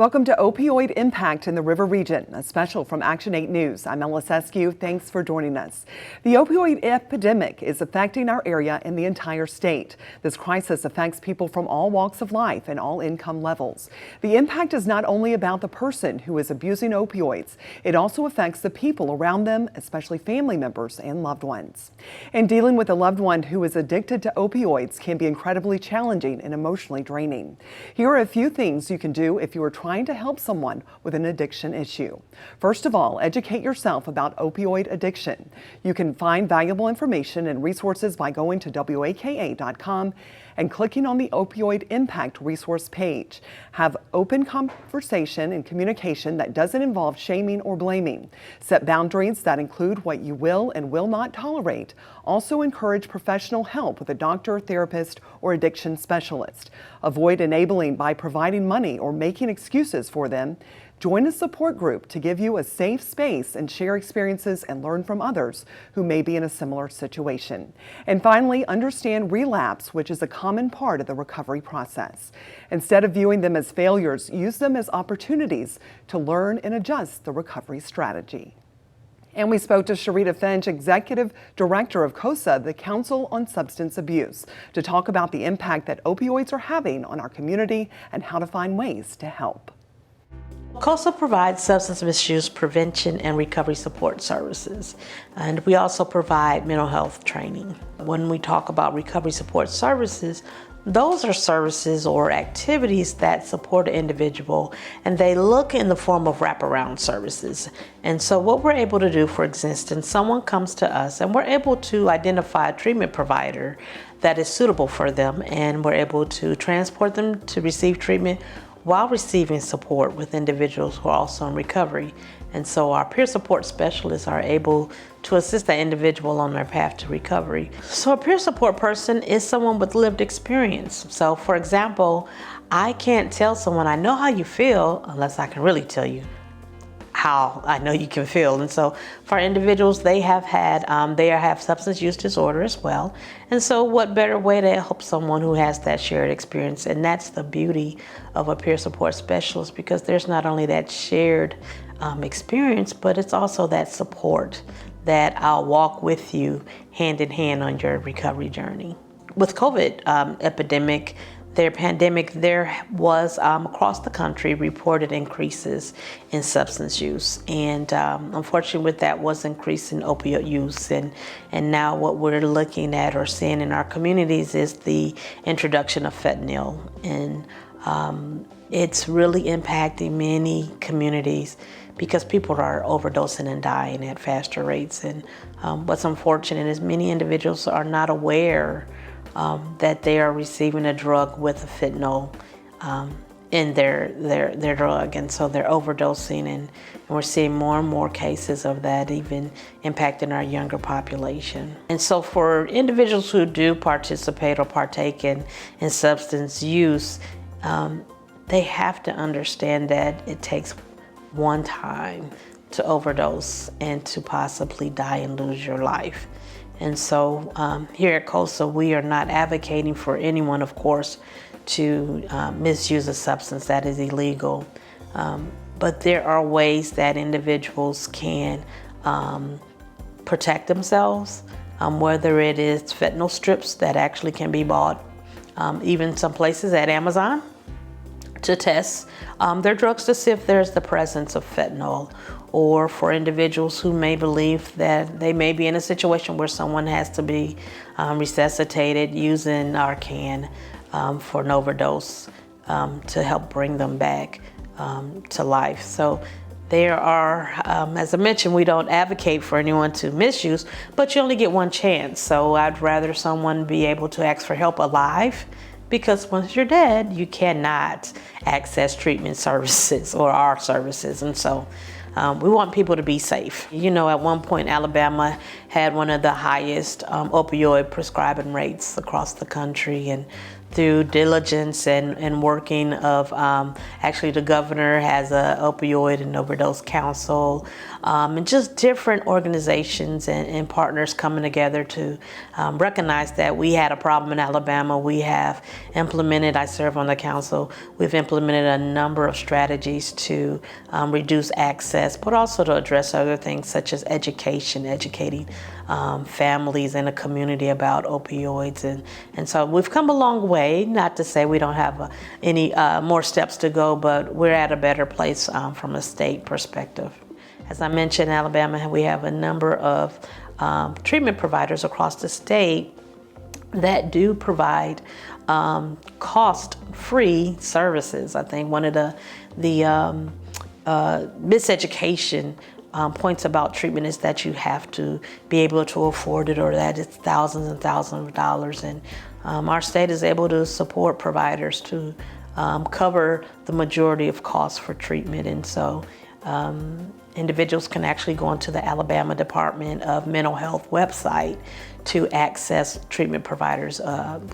Welcome to Opioid Impact in the River Region, a special from Action 8 News. I'm Ella Seskew. Thanks for joining us. The opioid epidemic is affecting our area and the entire state. This crisis affects people from all walks of life and all income levels. The impact is not only about the person who is abusing opioids, it also affects the people around them, especially family members and loved ones. And dealing with a loved one who is addicted to opioids can be incredibly challenging and emotionally draining. Here are a few things you can do if you are trying to help someone with an addiction issue. First of all, educate yourself about opioid addiction. You can find valuable information and resources by going to WAKA.com and clicking on the Opioid Impact resource page. Have open conversation and communication that doesn't involve shaming or blaming. Set boundaries that include what you will and will not tolerate. Also encourage professional help with a doctor, therapist, or addiction specialist. Avoid enabling by providing money or making excuses for them. Join a support group to give you a safe space and share experiences and learn from others who may be in a similar situation. And finally, understand relapse, which is a common part of the recovery process. Instead of viewing them as failures, use them as opportunities to learn and adjust the recovery strategy. And we spoke to Sharita Finch, Executive Director of COSA, the Council on Substance Abuse, to talk about the impact that opioids are having on our community and how to find ways to help. COSA provides substance misuse prevention and recovery support services, and we also provide mental health training. When we talk about recovery support services, those are services or activities that support an individual, and they look in the form of wraparound services. And so what we're able to do, for instance, someone comes to us and we're able to identify a treatment provider that is suitable for them, and we're able to transport them to receive treatment while receiving support with individuals who are also in recovery. And so our peer support specialists are able to assist that individual on their path to recovery. So a peer support person is someone with lived experience. So for example, I can't tell someone I know how you feel unless I can really tell you how I know you can feel. And so for individuals, they have substance use disorder as well. And so what better way to help someone who has that shared experience? And that's the beauty of a peer support specialist, because there's not only that shared experience, but it's also that support that I'll walk with you hand in hand on your recovery journey. With COVID pandemic, there was across the country reported increases in substance use, and unfortunately with that was increase in opioid use, and now what we're looking at or seeing in our communities is the introduction of fentanyl, and it's really impacting many communities because people are overdosing and dying at faster rates. And what's unfortunate is many individuals are not aware that they are receiving a drug with a fentanyl in their drug, and so they're overdosing, and we're seeing more and more cases of that even impacting our younger population. And so for individuals who do participate or partake in substance use, they have to understand that it takes one time to overdose and to possibly die and lose your life. And so here at COSA, we are not advocating for anyone, of course, to misuse a substance that is illegal. But there are ways that individuals can protect themselves, whether it is fentanyl strips that actually can be bought, even some places at Amazon, to test their drugs to see if there's the presence of fentanyl, or for individuals who may believe that they may be in a situation where someone has to be resuscitated, using Narcan for an overdose to help bring them back to life. So there are, as I mentioned, we don't advocate for anyone to misuse, but you only get one chance. So I'd rather someone be able to ask for help alive, because once you're dead, you cannot access treatment services or our services. And so we want people to be safe. You know, at one point, Alabama had one of the highest opioid prescribing rates across the country. And through diligence and working of, actually the governor has a opioid and overdose council, and just different organizations and partners coming together to recognize that we had a problem in Alabama. We have implemented, I serve on the council, we've implemented a number of strategies to reduce access, but also to address other things such as education, educating families in the community about opioids. And so we've come a long way, not to say we don't have any more steps to go, but we're at a better place from a state perspective. As I mentioned, in Alabama, we have a number of treatment providers across the state that do provide cost-free services. I think one of the miseducation points about treatment is that you have to be able to afford it, or that it's thousands and thousands of dollars. And our state is able to support providers to cover the majority of costs for treatment. And so individuals can actually go into the Alabama Department of Mental Health website to access treatment providers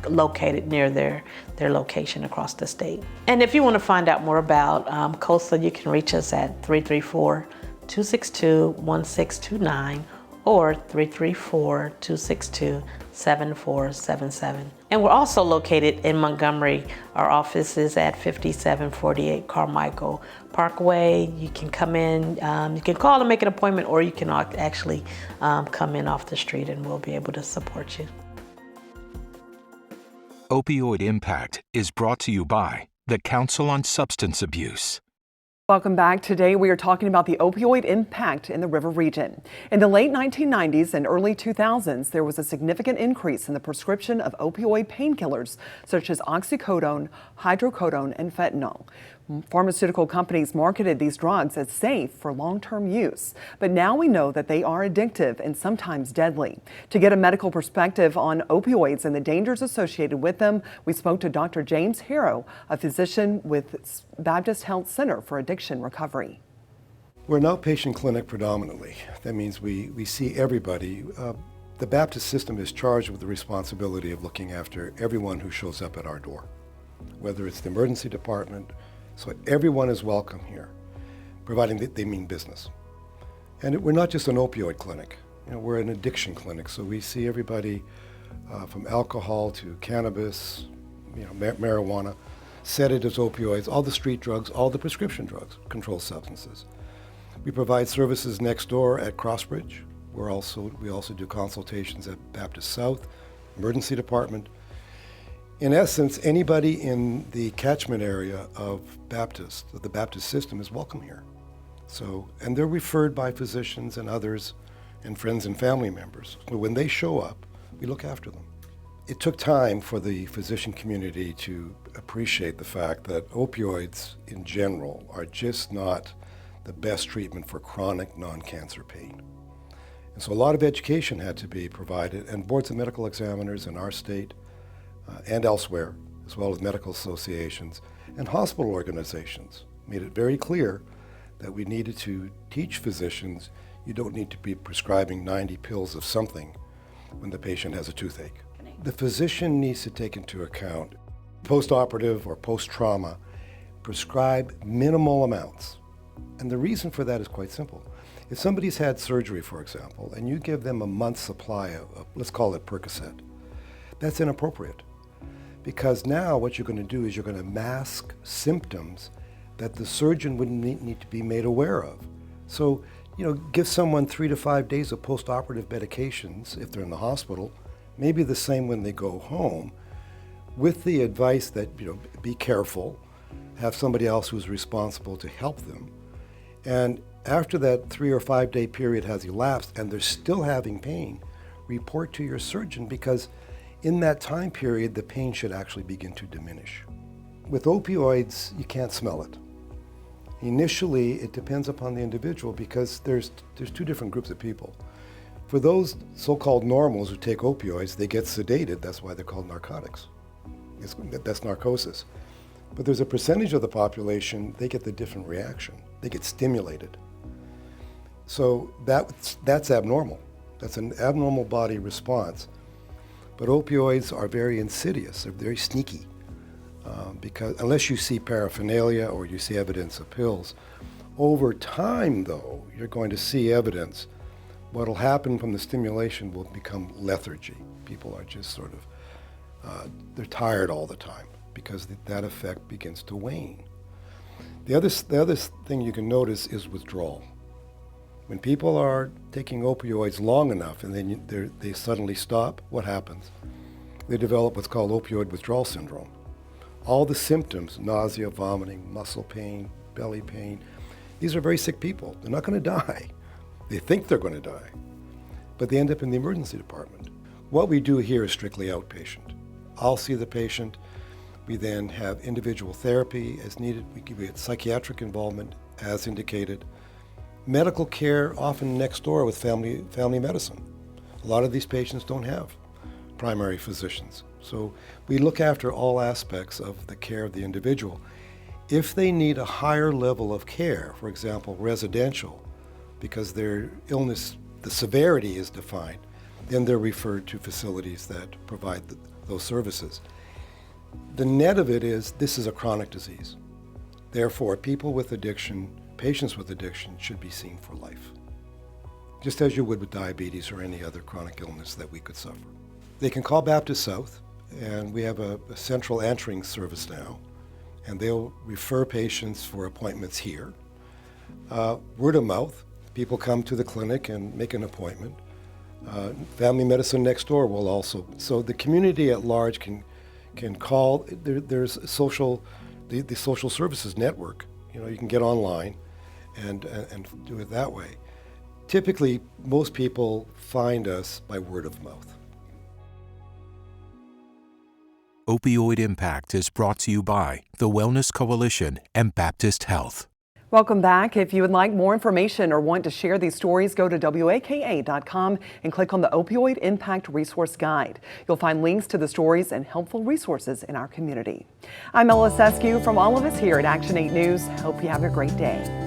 located near their location across the state. And if you want to find out more about COSA, you can reach us at 334-262-1629 or 334-262-7477. And we're also located in Montgomery. Our office is at 5748 Carmichael Parkway. You can come in, you can call and make an appointment, or you can actually come in off the street and we'll be able to support you. Opioid Impact is brought to you by the Council on Substance Abuse. Welcome back. Today we are talking about the opioid impact in the River region. In the late 1990s and early 2000s, there was a significant increase in the prescription of opioid painkillers such as oxycodone, hydrocodone, and fentanyl. Pharmaceutical companies marketed these drugs as safe for long-term use, but now we know that they are addictive and sometimes deadly. To get a medical perspective on opioids and the dangers associated with them, we spoke to Dr. James Harrow, a physician with Baptist Health Center for Addiction Recovery. We're an outpatient clinic predominantly. That means we see everybody. The Baptist system is charged with the responsibility of looking after everyone who shows up at our door, whether it's the emergency department. So everyone is welcome here, providing that they mean business. And we're not just an opioid clinic. We're an addiction clinic. So we see everybody from alcohol to cannabis, marijuana, sedatives, opioids, all the street drugs, all the prescription drugs, controlled substances. We provide services next door at Crossbridge. We also do consultations at Baptist South, emergency department. In essence, anybody in the catchment area of the Baptist system is welcome here. So, and they're referred by physicians and others and friends and family members. So when they show up, we look after them. It took time for the physician community to appreciate the fact that opioids in general are just not the best treatment for chronic non-cancer pain. And so a lot of education had to be provided, and boards of medical examiners in our state and elsewhere, as well as medical associations and hospital organizations, made it very clear that we needed to teach physicians you don't need to be prescribing 90 pills of something when the patient has a toothache. The physician needs to take into account post-operative or post-trauma, prescribe minimal amounts. And the reason for that is quite simple. If somebody's had surgery, for example, and you give them a month's supply of let's call it Percocet, that's inappropriate. Because now what you're going to do is you're going to mask symptoms that the surgeon wouldn't need to be made aware of. So, give someone 3 to 5 days of post-operative medications if they're in the hospital, maybe the same when they go home, with the advice that, be careful, have somebody else who's responsible to help them. And after that 3 or 5 day period has elapsed and they're still having pain, report to your surgeon, because in that time period, the pain should actually begin to diminish. With opioids, you can't smell it. Initially, it depends upon the individual because there's two different groups of people. For those so-called normals who take opioids, they get sedated. That's why they're called narcotics. That's narcosis. But there's a percentage of the population, they get the different reaction. They get stimulated. So that's abnormal. That's an abnormal body response. But opioids are very insidious, they're very sneaky. Because unless you see paraphernalia or you see evidence of pills, over time though, you're going to see evidence. What'll happen from the stimulation will become lethargy. People are just sort of, they're tired all the time because that effect begins to wane. The other thing you can notice is withdrawal. When people are taking opioids long enough and then they suddenly stop, what happens? They develop what's called opioid withdrawal syndrome. All the symptoms, nausea, vomiting, muscle pain, belly pain, these are very sick people. They're not going to die. They think they're going to die, but they end up in the emergency department. What we do here is strictly outpatient. I'll see the patient. We then have individual therapy as needed. We get psychiatric involvement as indicated. Medical care often next door with family medicine. A lot of these patients don't have primary physicians. So we look after all aspects of the care of the individual. If they need a higher level of care, for example, residential, because their illness, the severity is defined, then they're referred to facilities that provide those services. The net of it is this is a chronic disease. Therefore, people with addiction, patients with addiction should be seen for life, just as you would with diabetes or any other chronic illness that we could suffer. They can call Baptist South, and we have a central answering service now, and they'll refer patients for appointments here. Word of mouth, people come to the clinic and make an appointment. Family medicine next door will also, so the community at large can call. There's the social services network. You know, you can get online and do it that way. Typically, most people find us by word of mouth. Opioid Impact is brought to you by the Wellness Coalition and Baptist Health. Welcome back. If you would like more information or want to share these stories, go to WAKA.com and click on the Opioid Impact Resource Guide. You'll find links to the stories and helpful resources in our community. I'm Ella Seskew from all of us here at Action 8 News. Hope you have a great day.